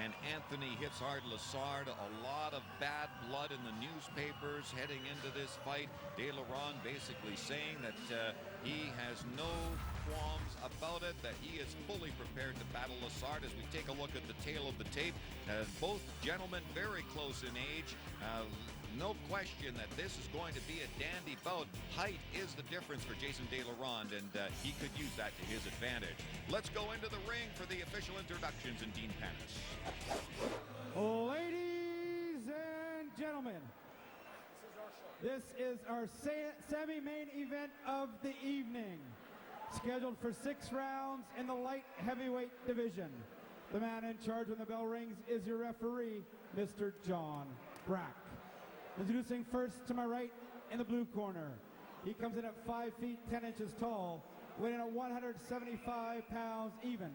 and Anthony hits hard Lessard. A lot of bad blood in the newspapers heading into this fight. Delaronde basically saying that he has no qualms about it, that he is fully prepared to battle Lessard. As we take a look at the tail of the tape, both gentlemen very close in age. No question that this is going to be a dandy bout. Height is the difference for Jason Delaronde, and he could use that to his advantage. Let's go into the ring for the official introductions and Dean Panis. Ladies and gentlemen, this is our semi-main event of the evening, scheduled for 6 rounds in the light heavyweight division. The man in charge when the bell rings is your referee, Mr. John Braak. Introducing first to my right in the blue corner. He comes in at 5 feet 10 inches tall, weighing at 175 pounds even.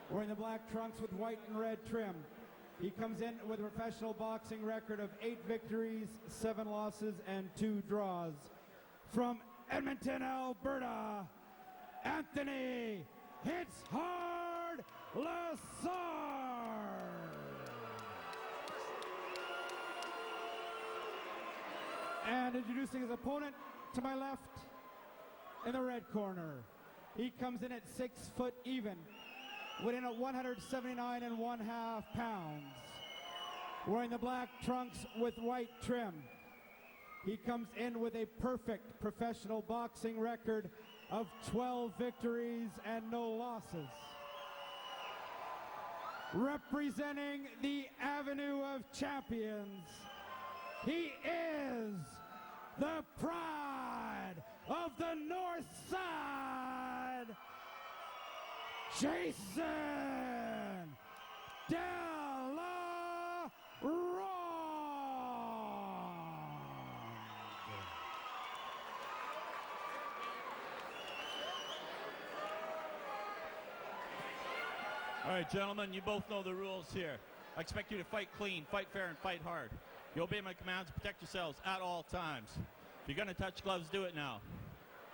Wearing the black trunks with white and red trim. He comes in with a professional boxing record of 8 victories, 7 losses, and 2 draws. From Edmonton, Alberta, Anthony Hits Hard Lessard. And introducing his opponent to my left in the red corner. He comes in at 6 foot even, weighing at 179.5 pounds. Wearing the black trunks with white trim. He comes in with a perfect professional boxing record of 12 victories and no losses. Representing the Avenue of Champions, he is the pride of the North Side, Jason Delaronde. All right, gentlemen, you both know the rules here. I expect you to fight clean, fight fair, and fight hard. You obey my commands, protect yourselves at all times. If you're going to touch gloves, do it now.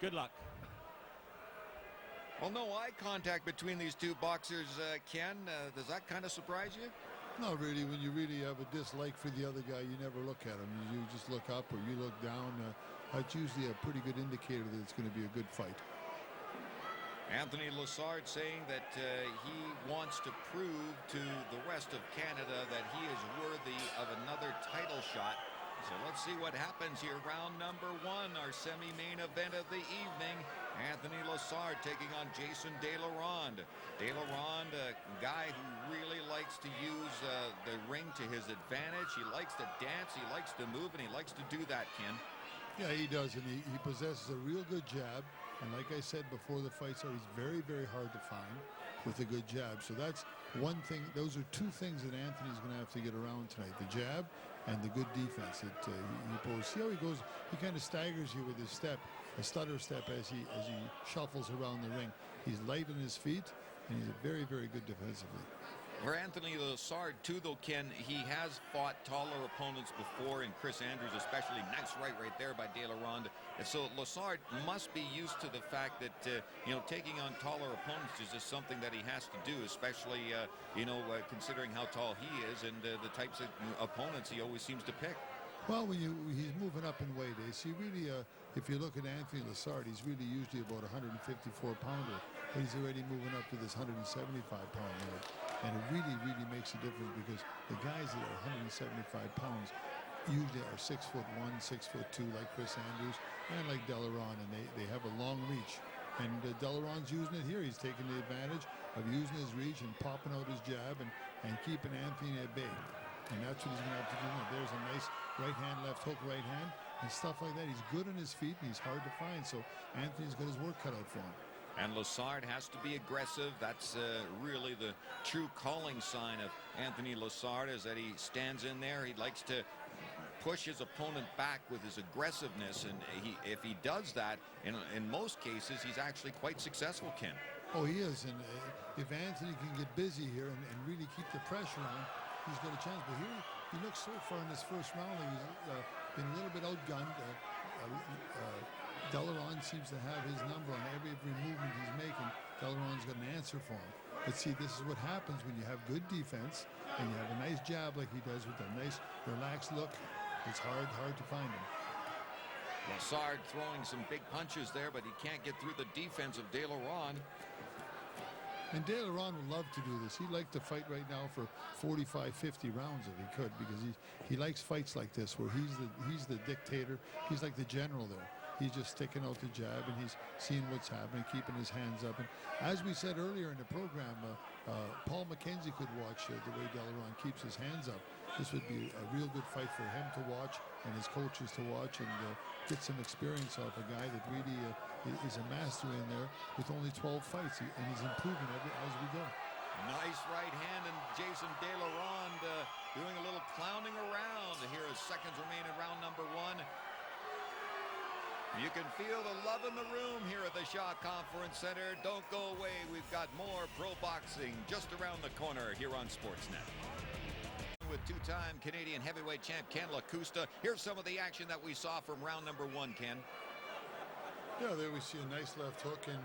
Good luck. Well, no eye contact between these two boxers, Ken. Does that kind of surprise you? Not really. When you really have a dislike for the other guy, you never look at him. You just look up or you look down. That's usually a pretty good indicator that it's going to be a good fight. Anthony Lessard saying that he wants to prove to the rest of Canada that he is worthy of another title shot. So let's see what happens here. Round number 1, our semi-main event of the evening. Anthony Lessard taking on Jason Delaronde. Delaronde, a guy who really likes to use the ring to his advantage. He likes to dance, he likes to move, and he likes to do that, Ken. Yeah, he does, and he possesses a real good jab. And like I said before the fight started, he's very, very hard to find with a good jab. So that's one thing. Those are 2 things that Anthony's going to have to get around tonight: the jab and the good defense that he poses. See how he goes? He kind of staggers you with his step, a stutter step as he shuffles around the ring. He's light on his feet, and he's very, very good defensively. For Anthony Lessard, too, though, Ken, he has fought taller opponents before, and Chris Andrews especially. Nice right there by Delaronde. And so Lessard must be used to the fact that, taking on taller opponents is just something that he has to do, especially, considering how tall he is and the types of opponents he always seems to pick. Well, he's moving up in weight. See, really, if you look at Anthony Lessard, he's really usually about 154-pounder, but he's already moving up to this 175-pound limit. And it really, really makes a difference because the guys that are 175 pounds usually are 6'1", 6'2", like Chris Andrews and like Delaronde, and they have a long reach. And Delaronde's using it here. He's taking the advantage of using his reach and popping out his jab and keeping Anthony at bay. And that's what he's going to have to do now. There's a nice right hand, left hook, right hand, and stuff like that. He's good on his feet, and he's hard to find. So Anthony's got his work cut out for him. And Lessard has to be aggressive. That's really the true calling sign of Anthony Lessard, is that he stands in there. He likes to push his opponent back with his aggressiveness, and if he does that, in most cases, he's actually quite successful, Ken. Oh, he is, and if Anthony can get busy here and really keep the pressure on, he's got a chance. But here, he looks so far in this first round like he's been a little bit outgunned. Delaronde seems to have his number on every movement he's making. Delaronde's got an answer for him. But see, this is what happens when you have good defense and you have a nice jab like he does with a nice relaxed look. It's hard to find him. Lessard throwing some big punches there, but he can't get through the defense of Delaronde. And Delaronde would love to do this. He'd like to fight right now for 45, 50 rounds if he could, because he likes fights like this where he's the dictator. He's like the general there. He's just sticking out the jab and he's seeing what's happening, keeping his hands up. And as we said earlier in the program, Paul McKenzie could watch the way Delaronde keeps his hands up. This would be a real good fight for him to watch and his coaches to watch and get some experience off a guy that really is a master in there with only 12 fights, and he's improving as we go. Nice right hand, and Jason Delaronde doing a little clowning around here as seconds remain in round number 1. You can feel the love in the room here at the Shaw Conference Center. Don't go away. We've got more pro boxing just around the corner here on Sportsnet. With two-time Canadian heavyweight champ Ken LaCusta. Here's some of the action that we saw from round number 1, Ken. Yeah, there we see a nice left hook, and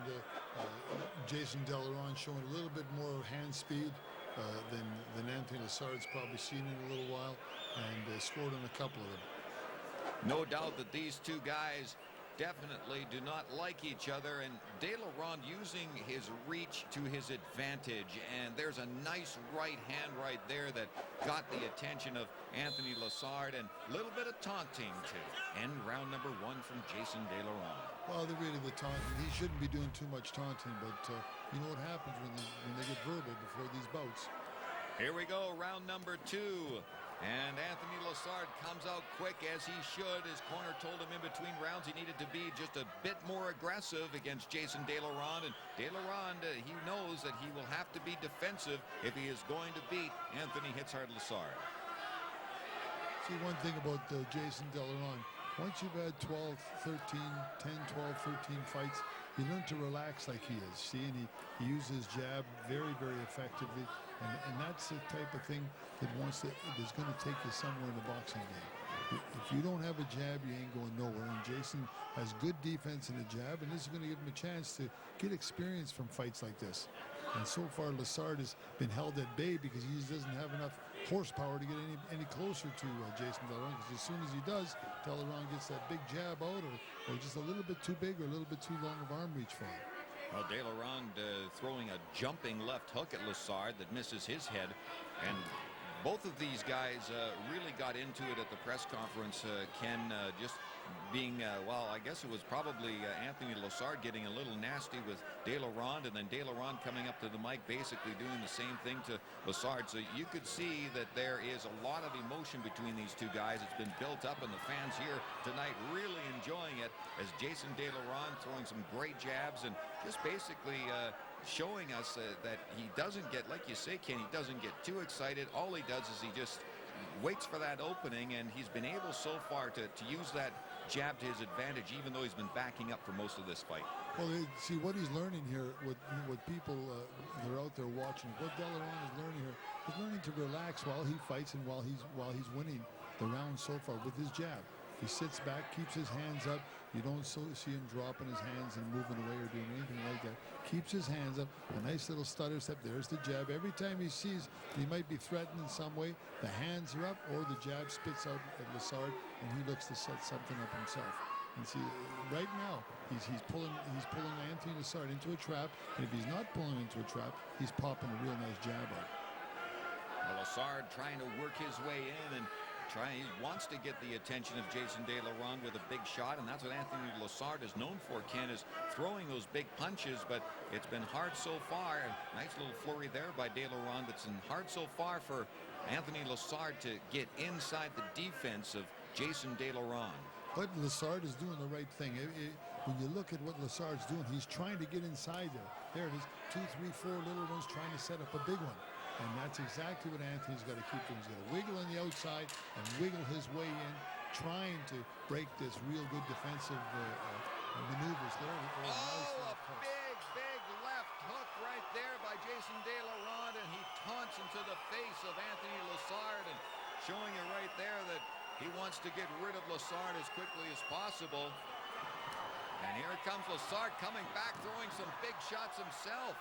Jason Delaronde showing a little bit more hand speed than Anthony Lessard's probably seen in a little while, and scored on a couple of them. No doubt that these two guys definitely do not like each other, and Delaronde using his reach to his advantage, and there's a nice right hand right there that got the attention of Anthony Lessard, and a little bit of taunting to end round number 1 from Jason Delaronde. Well, they're really the taunting. He shouldn't be doing too much taunting, but you know what happens when they get verbal before these bouts. Here we go, round number 2. And Anthony Lessard comes out quick, as he should. His corner told him in between rounds he needed to be just a bit more aggressive against Jason Delaronde. And Delaronde, he knows that he will have to be defensive if he is going to beat Anthony Hitsard Lessard. See, one thing about Jason Delaronde, once you've had 12, 13, 10, 12, 13 fights, you learn to relax like he is. See, and he uses jab very, very effectively. And that's the type of thing that is going to take you somewhere in the boxing game. If you don't have a jab, you ain't going nowhere. And Jason has good defense in the jab, and this is going to give him a chance to get experience from fights like this. And so far, Lessard has been held at bay because he doesn't have enough horsepower to get any closer to Jason Delaronde. Because as soon as he does, Delaronde gets that big jab out, or just a little bit too big or a little bit too long of arm reach for him. Well, Delaronde throwing a jumping left hook at Lessard that misses his head. And both of these guys really got into it at the press conference. Ken just being, well, I guess it was probably Anthony Lessard getting a little nasty with Delaronde, and then Delaronde coming up to the mic basically doing the same thing to Lessard. So you could see that there is a lot of emotion between these two guys. It's been built up, and the fans here tonight really enjoying it as Jason Delaronde throwing some great jabs and just basically showing us that he doesn't get, like you say, Ken, he doesn't get too excited. All he does is he just waits for that opening, and he's been able so far to use that jab to his advantage, even though he's been backing up for most of this fight. Well, see what he's learning here, what people that are out there watching, what Delaronde is learning here, he's learning to relax while he fights and while he's winning the round so far with his jab. He sits back, keeps his hands up. You don't see him dropping his hands and moving away or doing anything like that. Keeps his hands up. A nice little stutter step. There's the jab. Every time he sees he might be threatened in some way, the hands are up or the jab spits out at Lessard, and he looks to set something up himself. And see, right now he's pulling Anthony Lessard into a trap, and if he's not pulling into a trap, he's popping a real nice jab out. Well, Lessard trying to work his way in and he wants to get the attention of Jason Delaronde with a big shot, and that's what Anthony Lessard is known for, Ken, is throwing those big punches, but it's been hard so far. Nice little flurry there by Delaronde. It's been hard so far for Anthony Lessard to get inside the defense of Jason Delaronde. But Lessard is doing the right thing. When you look at what Lessard's doing, he's trying to get inside there. There it is, 2, 3, 4 little ones trying to set up a big one. And that's exactly what Anthony's got to keep doing. He's got to wiggle on the outside and wiggle his way in, trying to break this real good defensive maneuvers there. Oh, a big left hook right there by Jason Delaronde, and he taunts into the face of Anthony Lessard, and showing you right there that he wants to get rid of Lessard as quickly as possible. And here comes Lessard coming back, throwing some big shots himself.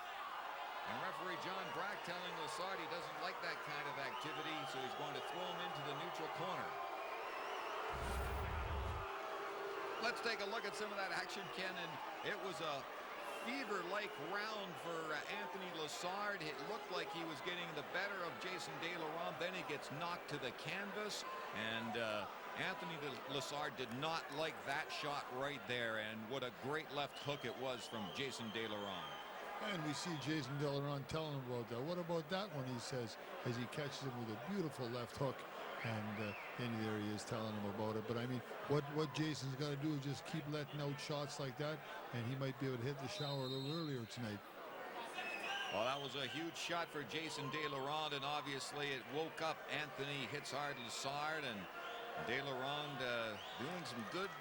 And referee John Braak telling Lessard he doesn't like that kind of activity, so he's going to throw him into the neutral corner. Let's take a look at some of that action, Ken, and it was a fever-like round for Anthony Lessard. It looked like he was getting the better of Jason Delaronde. Then he gets knocked to the canvas, and Anthony Lessard did not like that shot right there, and what a great left hook it was from Jason Delaronde. And we see Jason Delaronde telling him about that. What about that one, he says, as he catches him with a beautiful left hook. And then there he is telling him about it. But I mean, what Jason's got to do is just keep letting out shots like that, and he might be able to hit the shower a little earlier tonight. Well, that was a huge shot for Jason Delaronde, and obviously it woke up Anthony Lessard, and Delaronde doing some good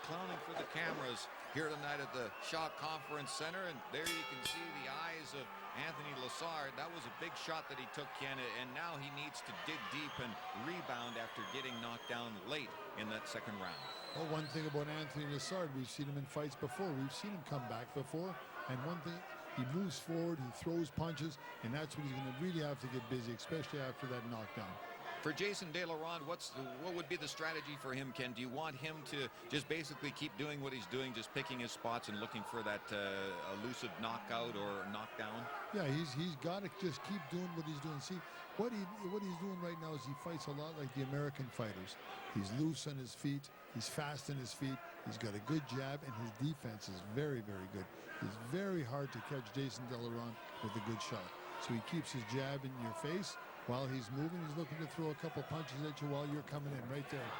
clowning for the cameras here tonight at the Shaw Conference Center. And there you can see the eyes of Anthony Lessard. That was a big shot that he took, Ken, and now he needs to dig deep and rebound after getting knocked down late in that second round. Well, one thing about Anthony Lessard, we've seen him in fights before. We've seen him come back before. And one thing, he moves forward, he throws punches, and that's when he's going to really have to get busy, especially after that knockdown. For Jason Delaronde, what would be the strategy for him, Ken? Do you want him to just basically keep doing what he's doing, just picking his spots and looking for that elusive knockout or knockdown? Yeah, he's got to just keep doing what he's doing. See, what he's doing right now is he fights a lot like the American fighters. He's loose on his feet. He's fast on his feet. He's got a good jab, and his defense is very, very good. It's very hard to catch Jason Delaronde with a good shot. So he keeps his jab in your face. While he's moving, he's looking to throw a couple punches at you while you're coming in right there.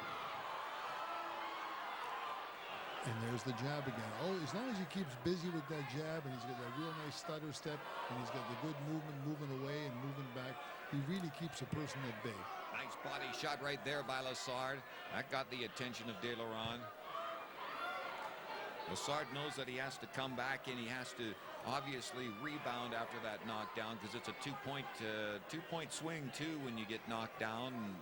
And there's the jab again. Oh, as long as he keeps busy with that jab, and he's got that real nice stutter step, and he's got the good movement, moving away and moving back, he really keeps a person at bay. Nice body shot right there by Lessard. That got the attention of Delaronde. Lessard knows that he has to come back, and he has to obviously rebound after that knockdown, because it's a two-point swing too when you get knocked down. And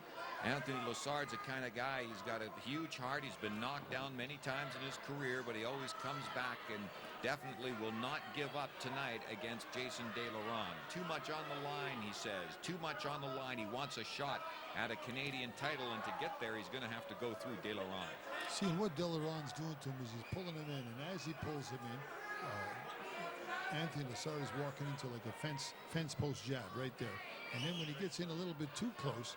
Anthony Lessard's the kind of guy, he's got a huge heart. He's been knocked down many times in his career, but he always comes back and definitely will not give up tonight against Jason Delaronde. Too much on the line, he says. Too much on the line. He wants a shot at a Canadian title, and to get there, he's going to have to go through Delaronde. See, what Delaronde's doing to him is he's pulling him in, and as he pulls him in, Anthony Lessard is walking into like a fence post jab right there. And then when he gets in a little bit too close,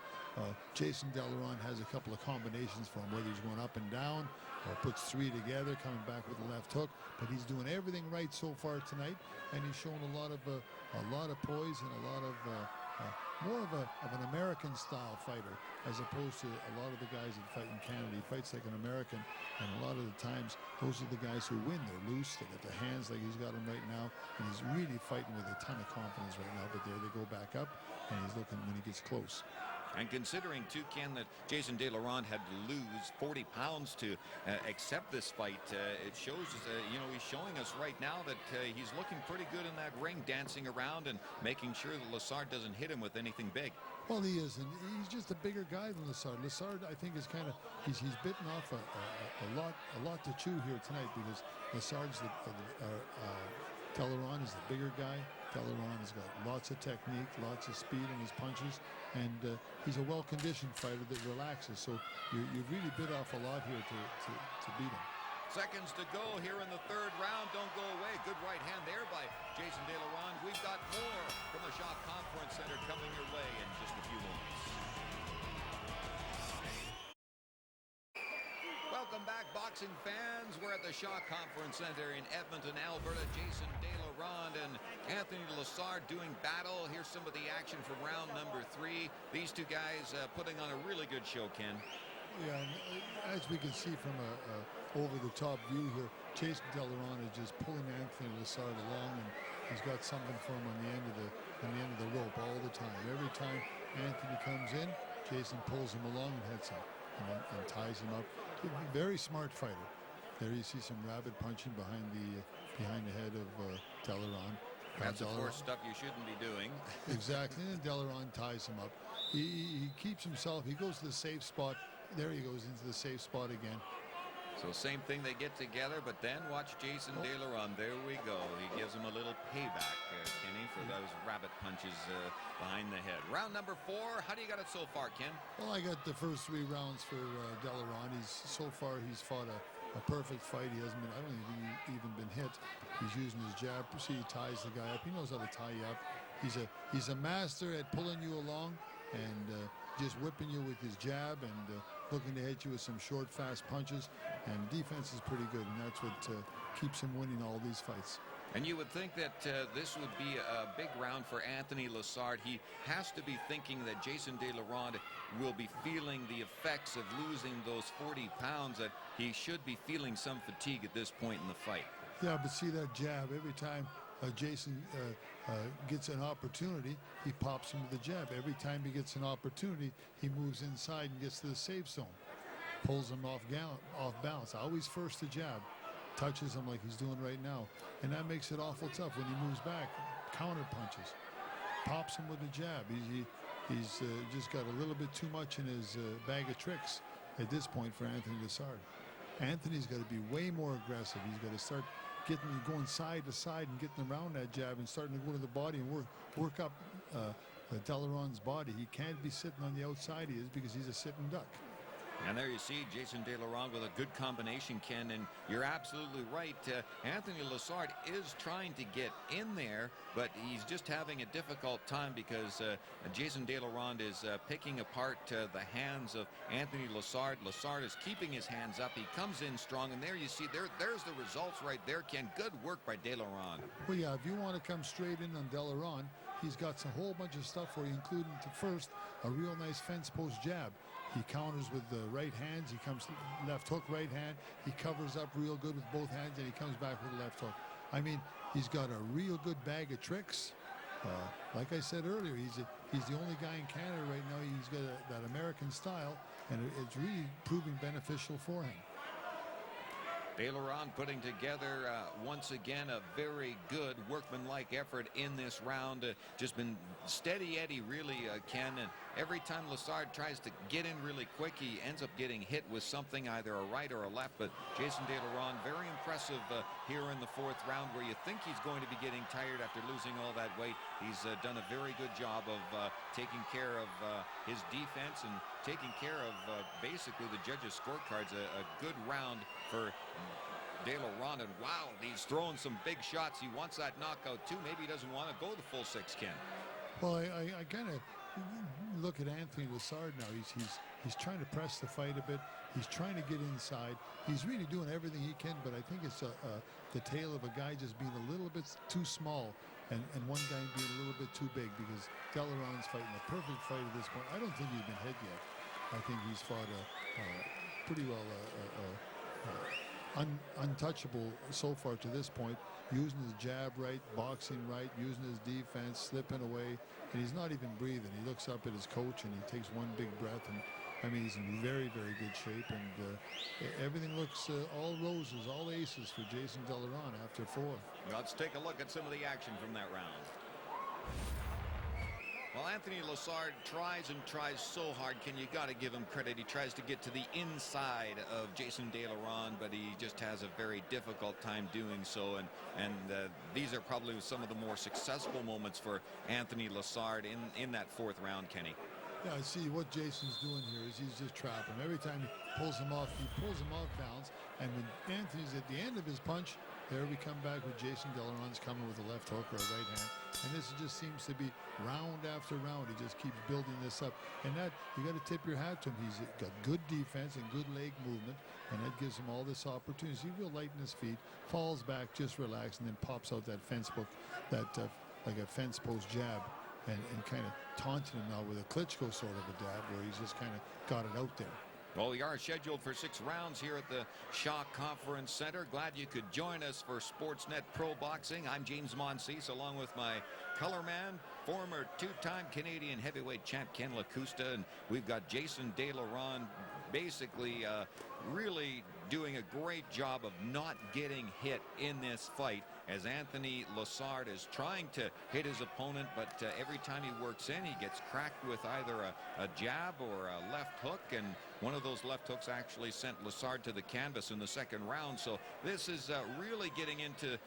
Jason Delaronde has a couple of combinations for him, whether he's going up and down or puts three together, coming back with a left hook. But he's doing everything right so far tonight, and he's shown a lot of poise and a lot of more of an American style fighter, as opposed to a lot of the guys that fight in Canada. He fights like an American, and a lot of the times those are the guys who win. They're loose, they got the hands like he's got them right now, and he's really fighting with a ton of confidence right now. But there they go back up, and he's looking when he gets close. And considering, too, Ken, that Jason Delaronde had to lose 40 pounds to accept this fight, it shows, you know, he's showing us right now that he's looking pretty good in that ring, dancing around and making sure that Lessard doesn't hit him with anything big. Well, he is, and he's just a bigger guy than Lessard. Lessard, I think, is kind of, he's bitten off a lot to chew here tonight, because Lessard's Delaronde is the bigger guy. Delaronde has got lots of technique, lots of speed in his punches, and he's a well-conditioned fighter that relaxes. So you've really bit off a lot here to beat him. Seconds to go here in the third round. Don't go away. Good right hand there by Jason Delaronde. We've got more from the Shaw Conference Center coming your way in just a few moments. Welcome back, boxing fans. We're at the Shaw Conference Center in Edmonton, Alberta. Jason Delaronde and Anthony Lessard doing battle. Here's some of the action from round number 3. These two guys putting on a really good show, Ken. Yeah, and as we can see from a over-the-top view here, Jason Delaronde is just pulling Anthony Lessard along, and he's got something for him on the end of the rope all the time. Every time Anthony comes in, Jason pulls him along and hits him and ties him up. Very smart fighter. There you see some rapid punching behind the head of Delaronde. That's, of course, stuff you shouldn't be doing. Exactly, and Delaronde ties him up. He keeps himself, he goes to the safe spot. There he goes into the safe spot again. So same thing, they get together, but then watch Jason Delaronde. There we go. He gives him a little payback, Kenny, for those rabbit punches behind the head. Round number 4. How do you got it so far, Ken? Well, I got the first 3 rounds for Delaronde. So far he's fought a perfect fight. He hasn't been, I don't think he's even been hit. He's using his jab. See, he ties the guy up. He knows how to tie you up. He's a master at pulling you along and just whipping you with his jab and looking to hit you with some short, fast punches. And defense is pretty good, and that's what keeps him winning all these fights. And you would think that this would be a big round for Anthony Lessard. He has to be thinking that Jason Delaronde will be feeling the effects of losing those 40 pounds, that he should be feeling some fatigue at this point in the fight. Yeah, but see that jab, every time Jason gets an opportunity, he pops him with the jab. Every time he gets an opportunity, he moves inside and gets to the safe zone. Pulls him off balance. Always first the jab. Touches him like he's doing right now. And that makes it awful tough when he moves back. Counter punches. Pops him with the jab. He's just got a little bit too much in his bag of tricks at this point for Anthony Lessard. Anthony's got to be way more aggressive. He's got to start going side to side and getting around that jab and starting to go to the body and work up Delaronde's body. He can't be sitting on the outside he is, because he's a sitting duck. And there you see Jason Delaronde with a good combination, Ken, and you're absolutely right. Anthony Lessard is trying to get in there, but he's just having a difficult time because Jason Delaronde is picking apart the hands of Anthony Lessard. Lessard is keeping his hands up. He comes in strong, and there you see, there's the results right there, Ken. Good work by Delaronde. Well, yeah, if you want to come straight in on Delaronde, he's got a whole bunch of stuff for you, including first a real nice fence post jab. He counters with the right hands. He comes left hook, right hand. He covers up real good with both hands, and he comes back with the left hook. I mean, he's got a real good bag of tricks. Like I said earlier, he's the only guy in Canada right now. He's got that American style, and it's really proving beneficial for him. Delaronde putting together once again a very good workmanlike effort in this round. Just been steady Eddie, really, Ken. And every time Lessard tries to get in really quick, he ends up getting hit with something, either a right or a left. But Jason Delaronde, very impressive here in the 4th round, where you think he's going to be getting tired after losing all that weight. He's done a very good job of taking care of his defense and taking care of basically the judges' scorecards. A good round for Delaronde, and wow, he's throwing some big shots. He wants that knockout too. Maybe he doesn't want to go the full 6, Ken. Well, I kind of look at Anthony Lessard now. He's trying to press the fight a bit. He's trying to get inside. He's really doing everything he can, but I think it's the tale of a guy just being a little bit too small and one guy being a little bit too big, because Delaronde's fighting a perfect fight at this point. I don't think he's been hit yet. I think he's fought pretty well untouchable so far to this point, using his jab right, boxing right, using his defense, slipping away, and he's not even breathing. He looks up at his coach and he takes one big breath, and I mean, he's in very, very good shape, and everything looks all roses, all aces for Jason Delaronde after 4. Let's take a look at some of the action from that round. Well, Anthony Lessard tries and tries so hard. Ken, you got to give him credit. He tries to get to the inside of Jason Delaronde, but he just has a very difficult time doing so. And these are probably some of the more successful moments for Anthony Lessard in that 4th round, Kenny. Yeah, I see what Jason's doing here is he's just trapping him. Every time he pulls him off balance. And when Anthony's at the end of his punch, there we come back with Jason Delaronde's coming with a left hook or a right hand. And this just seems to be round after round. He just keeps building this up. And that, you got to tip your hat to him. He's got good defense and good leg movement. And that gives him all this opportunity. He's real light in his feet, falls back, just relax, and then pops out that fence post, like a fence post jab. And kind of taunting him now with a Klitschko sort of a jab, where he's just kind of got it out there. Well, we are scheduled for 6 rounds here at the Shaw Conference Center. Glad you could join us for Sportsnet Pro Boxing. I'm James Monsees, along with my color man, former 2-time Canadian heavyweight champ Ken Lacusta, and we've got Jason Delaronde basically really doing a great job of not getting hit in this fight. as Anthony Lessard is trying to hit his opponent, but every time he works in, he gets cracked with either a jab or a left hook, and one of those left hooks actually sent Lessard to the canvas in the second round. So this is really getting into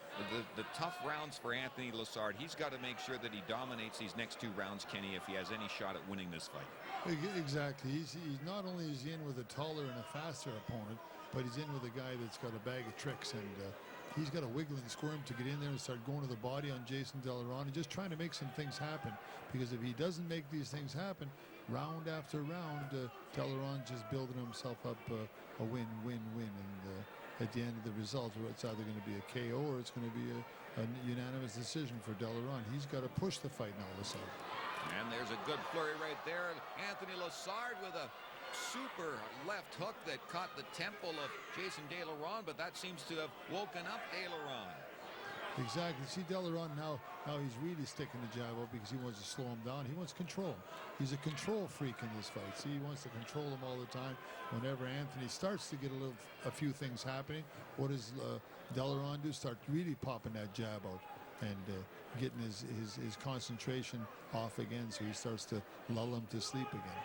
the tough rounds for Anthony Lessard. He's got to make sure that he dominates these next 2 rounds, Kenny, if he has any shot at winning this fight. Exactly. He's not only is he in with a taller and a faster opponent, but he's in with a guy that's got a bag of tricks, and he's got a wiggle and squirm to get in there and start going to the body on Jason Delaronde and just trying to make some things happen. Because if he doesn't make these things happen, round after round, Delaronde just building himself up a win-win-win, and at the end of the result, it's either going to be a KO or it's going to be a unanimous decision for Delaronde. He's got to push the fight now, Lessard. And there's a good flurry right there. Anthony Lessard with a super left hook that caught the temple of Jason Delaronde, but that seems to have woken up Delaronde. Exactly. See, Delaronde now he's really sticking the jab up because he wants to slow him down. He wants control. He's a control freak in this fight. See, he wants to control him all the time. Whenever Anthony starts to get a few things happening, what does Delaronde do? Start really popping that jab out and getting his concentration off again, so he starts to lull him to sleep again.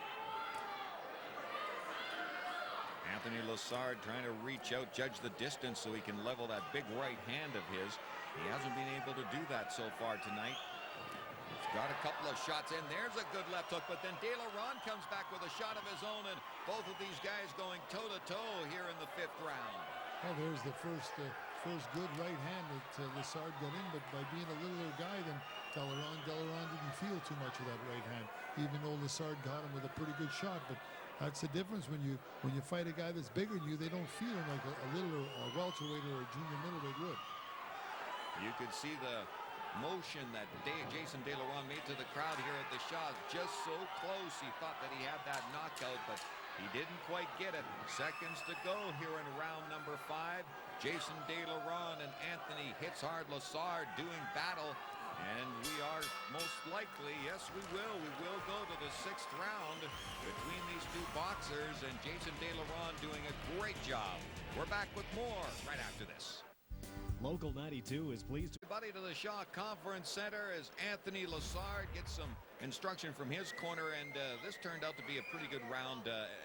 Anthony Lessard trying to reach out, judge the distance so he can level that big right hand of his. He hasn't been able to do that so far tonight. He's got a couple of shots in. There's a good left hook, but then Delaronde comes back with a shot of his own, and both of these guys going toe-to-toe here in the 5th round. Well, there's the first good right hand that Lessard got in, but by being a littler guy than Delaronde didn't feel too much of that right hand, even though Lessard got him with a pretty good shot. But that's the difference when you fight a guy that's bigger than you. They don't feel him like a littler, a welterweight or a junior middleweight would. You could see the motion that Jason Delaronde made to the crowd here at the shot. Just so close. He thought that he had that knockout, but he didn't quite get it. Seconds to go here in round number 5. Jason Delaronde and Anthony "Hits Hard" Lessard doing battle. And we are most likely, yes we will go to the 6th round between these 2 boxers, and Jason Delaronde doing a great job. We're back with more right after this. Local 92 is pleased to... Everybody to the Shaw Conference Center as Anthony Lessard gets some instruction from his corner, and this turned out to be a pretty good round.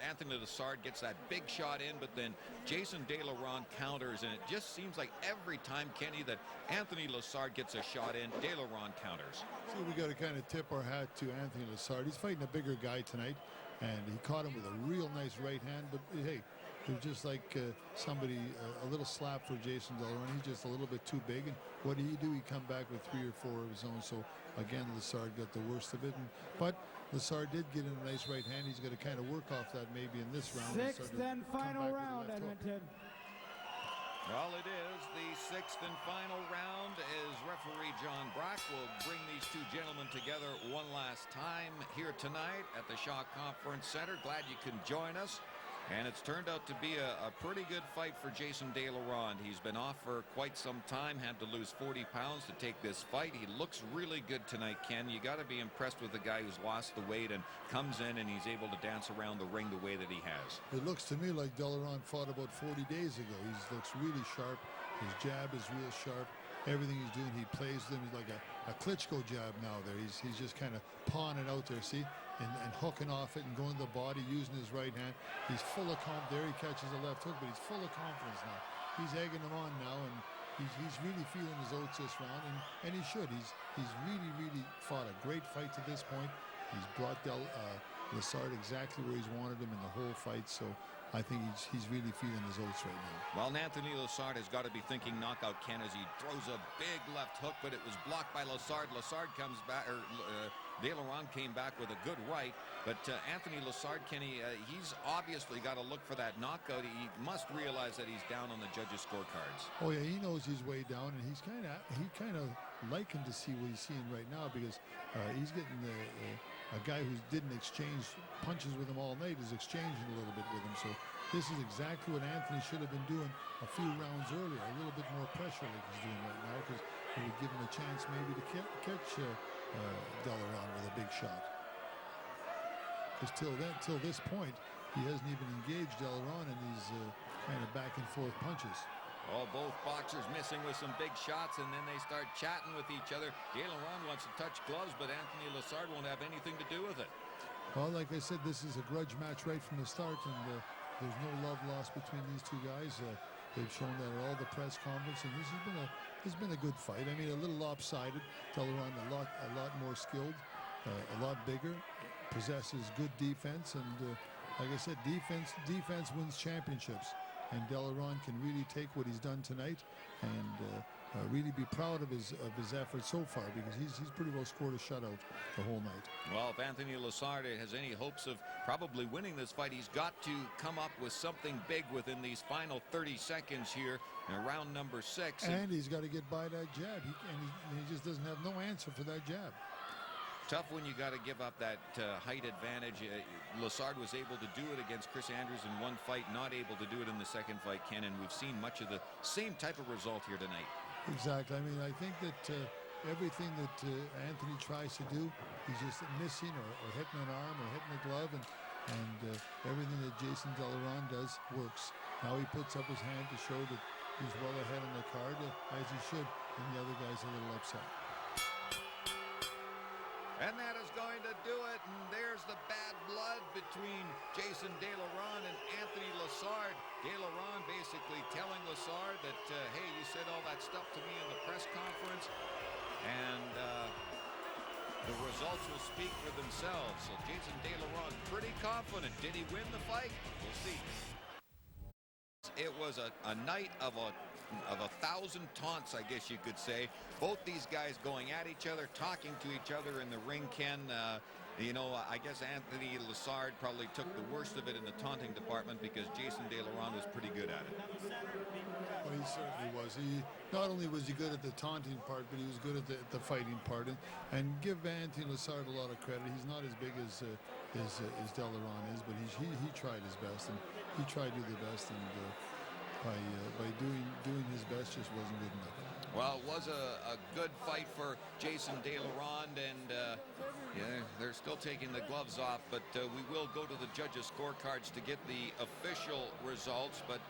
Anthony Lessard gets that big shot in, but then Jason Delaronde counters, and it just seems like every time, Kenny, that Anthony Lessard gets a shot in, Delaronde counters. So we got to kind of tip our hat to Anthony Lessard. He's fighting a bigger guy tonight, and he caught him with a real nice right hand, but hey, it was just like somebody, a little slap for Jason Delaronde. He's just a little bit too big, and what did he do? He come back with 3 or 4 of his own. So again, Lessard got the worst of it, but Lessard did get in a nice right hand. He's got to kind of work off that maybe in this round. 6th and final round, Edmonton. Well, it is the 6th and final round as referee John Braak will bring these 2 gentlemen together one last time here tonight at the Shaw Conference Center. Glad you can join us. And it's turned out to be a pretty good fight for Jason Delaronde. He's been off for quite some time, had to lose 40 pounds to take this fight. He looks really good tonight, Ken. You got to be impressed with the guy who's lost the weight and comes in and he's able to dance around the ring the way that he has. It looks to me like Delaronde fought about 40 days ago. He looks really sharp. His jab is real sharp. Everything he's doing, he plays them. He's like a Klitschko jab now there. He's just kind of pawing it out there, see? And hooking off it and going to the body, using his right hand. He's full of confidence. There he catches a left hook, but he's full of confidence now. He's egging him on now, and he's really feeling his oats this round, and he should. He's really fought a great fight to this point. He's brought Lessard exactly where he's wanted him in the whole fight, so I think he's really feeling his oats right now. Well, Anthony Lessard has got to be thinking knockout, Ken, as he throws a big left hook, but it was blocked by Lessard. Lessard comes back, Delaronde came back with a good right, but Anthony Lessard, Kenny, he's obviously got to look for that knockout. He must realize that he's down on the judges' scorecards. Oh yeah, he knows he's way down, and he kind of liking to see what he's seeing right now, because he's getting a guy who didn't exchange punches with him all night is exchanging a little bit with him. So this is exactly what Anthony should have been doing a few rounds earlier, a little bit more pressure like he's doing right now, because it would give him a chance maybe to catch Delaronde with a big shot. Because till this point, he hasn't even engaged Delaronde in these kind of back and forth punches. Oh, both boxers missing with some big shots, and then they start chatting with each other. Delaronde wants to touch gloves, but Anthony Lessard won't have anything to do with it. Well, like I said, this is a grudge match right from the start, and there's no love lost between these two guys. They've shown that at all the press conference, and this has been a good fight. I mean, a little lopsided. Delaronde a lot more skilled, a lot bigger, possesses good defense, and like I said, defense wins championships. And Delaronde can really take what he's done tonight and really be proud of his efforts so far, because he's pretty well scored a shutout the whole night. Well, if Anthony Lessard has any hopes of probably winning this fight, he's got to come up with something big within these final 30 seconds here in round number 6. And he's got to get by that jab. He just doesn't have no answer for that jab. Tough when you got to give up that height advantage. Lessard was able to do it against Chris Andrews in one fight, not able to do it in the second fight, Ken, and we've seen much of the same type of result here tonight. Exactly. I mean, I think that everything that Anthony tries to do, he's just missing or hitting an arm or hitting a glove, and everything that Jason Delaronde does works. Now he puts up his hand to show that he's well ahead on the card, as he should, and the other guy's a little upset. And that is going to do it. And there's the bad blood between Jason Delaronde and Anthony Lessard. Delaronde basically telling Lessard that, hey, you said all that stuff to me in the press conference, and the results will speak for themselves. So Jason Delaronde pretty confident. Did he win the fight? We'll see. It was a night of a 1,000 taunts, I guess you could say. Both these guys going at each other, talking to each other in the ring, Ken. You know, I guess Anthony Lessard probably took the worst of it in the taunting department, because Jason Delaronde was pretty good at it. Well, he certainly was. Not only was he good at the taunting part, but he was good at the fighting part. And give Anthony Lessard a lot of credit. He's not as big as Delaronde is, but he tried his best, and he tried to do the best, and by doing his best just wasn't good enough. Well, it was a good fight for Jason Delaronde, and yeah, they're still taking the gloves off, but we will go to the judges' scorecards to get the official results. But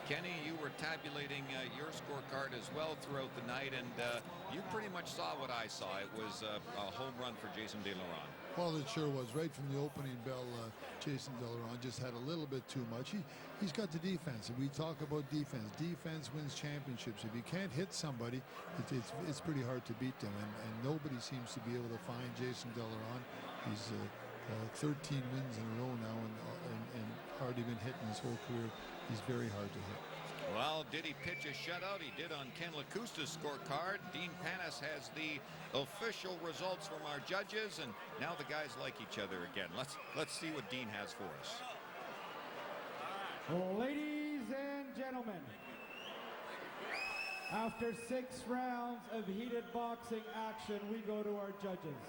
Kenny, you were tabulating your scorecard as well throughout the night, and you pretty much saw what I saw. It was a home run for Jason Delaronde. Well, it sure was. Right from the opening bell, Jason Delaronde just had a little bit too much. He's got the defense. If we talk about defense, defense wins championships. If you can't hit somebody, it's pretty hard to beat them. And nobody seems to be able to find Jason Delaronde. He's 13 wins in a row now, and hardly been hit in his whole career. He's very hard to hit. Well, did he pitch a shutout? He did on Ken Lacusta's scorecard. Dean Panis has the official results from our judges, and now the guys like each other again. Let's see what Dean has for us. Ladies and gentlemen, after 6 rounds of heated boxing action, we go to our judges.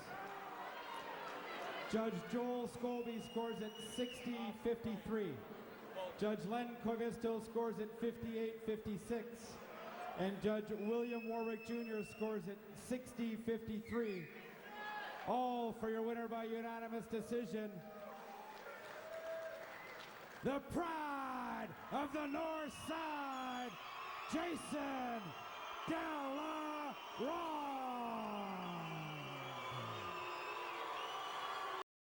Judge Joel Scobie scores at 60-53. Judge Len Koivisto scores at 58-56. And Judge William Warwick Jr. scores at 60-53. All for your winner by unanimous decision, the pride of the North Side, Jason Delaronde.